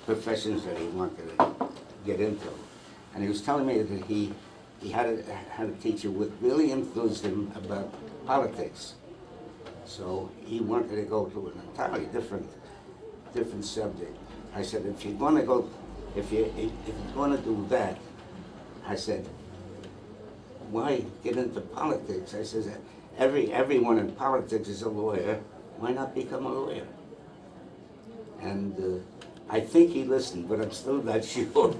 professions that he wanted to get into. And he was telling me that he had a teacher with really influenced him about politics. So he wanted to go to an entirely different subject. I said, if you're going to go, if you're going to do that, I said, why get into politics? I said, everyone in politics is a lawyer. Why not become a lawyer? And I think he listened, but I'm still not sure.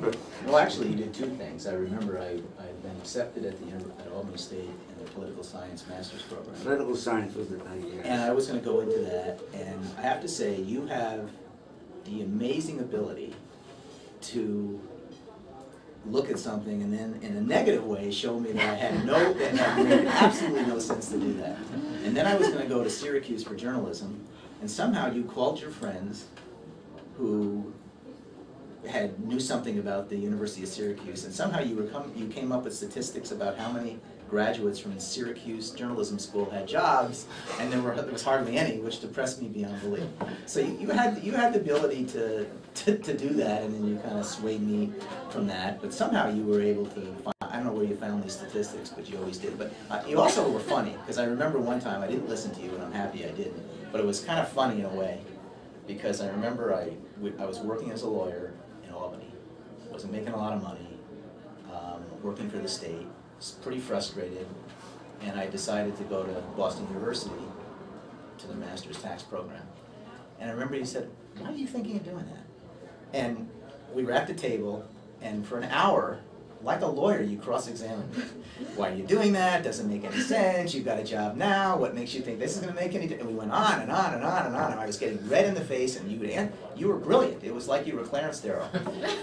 Well, actually, he did two things. I remember I'd been accepted at Albany State in the political science master's program. Political science was the thing, yeah. And I was going to go into that, and I have to say, you have the amazing ability to look at something and then, in a negative way, show me that that had made absolutely no sense to do that. And then I was going to go to Syracuse for journalism, and somehow you called your friends who knew something about the University of Syracuse, and somehow you came up with statistics about how many graduates from Syracuse Journalism School had jobs, and there was hardly any, which depressed me beyond belief. So you had the ability to do that, and then you kind of swayed me from that. But somehow you were able to find, I don't know where you found these statistics, but you always did. But you also were funny, because I remember one time, I didn't listen to you, and I'm happy I didn't, but it was kind of funny in a way, because I remember I was working as a lawyer in Albany, wasn't making a lot of money, working for the state, was pretty frustrated, and I decided to go to Boston University to the master's tax program. And I remember you said, why are you thinking of doing that? And we were at the table, and for an hour, like a lawyer, you cross-examined me. Why are you doing that? Doesn't make any sense. You've got a job now. What makes you think this is going to make any difference? And we went on and on and on and on. And I was getting red in the face, and you were brilliant. It was like you were Clarence Darrow.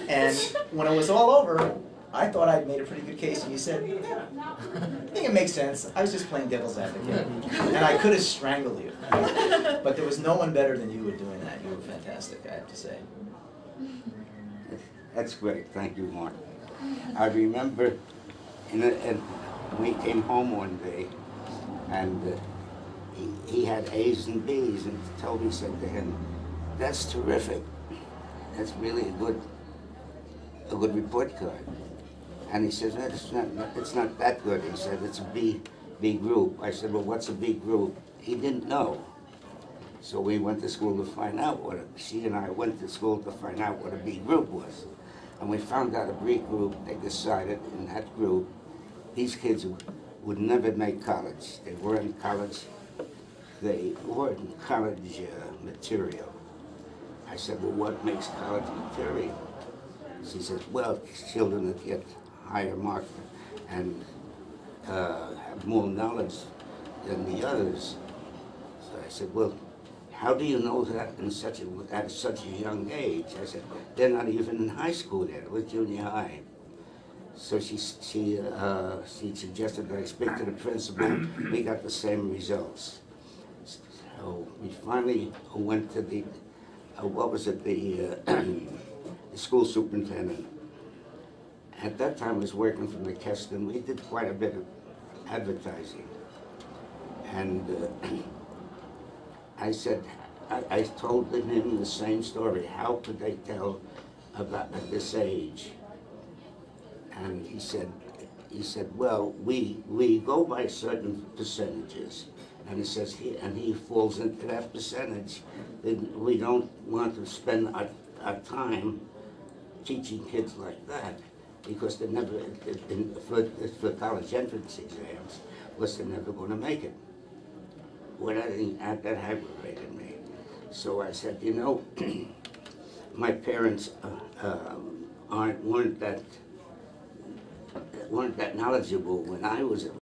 And when it was all over, I thought I'd made a pretty good case, and you said, yeah, I think it makes sense. I was just playing devil's advocate. And I could have strangled you. But there was no one better than you at doing that. You were fantastic, I have to say. That's great. Thank you, Mark. I remember we came home one day, and he had A's and B's, and Toby said to him, that's terrific. That's really a good report card. And he says, it's not that good. He said, it's a B group. I said, well, what's a B group? He didn't know. So we went to school to find out she and I went to school to find out what a B group was. And we found out a B group, they decided in that group, these kids would never make college. They weren't college material. I said, well, what makes college material? She says, well, children that get higher marks and have more knowledge than the others. So I said, well, how do you know that at such a young age? I said, they're not even in high school yet. It was junior high. So she suggested that I speak to the principal. We got the same results. So we finally went to the, the school superintendent. At that time, I was working from the Keston. We did quite a bit of advertising. And I said, I told him the same story. How could they tell about at this age? And he said, well, we go by certain percentages. And he says, he falls into that percentage. Then we don't want to spend our time teaching kids like that, because they're never, for college entrance exams, because they're never going to make it. Well, that aggravated me. So I said, you know, my parents weren't that knowledgeable when I was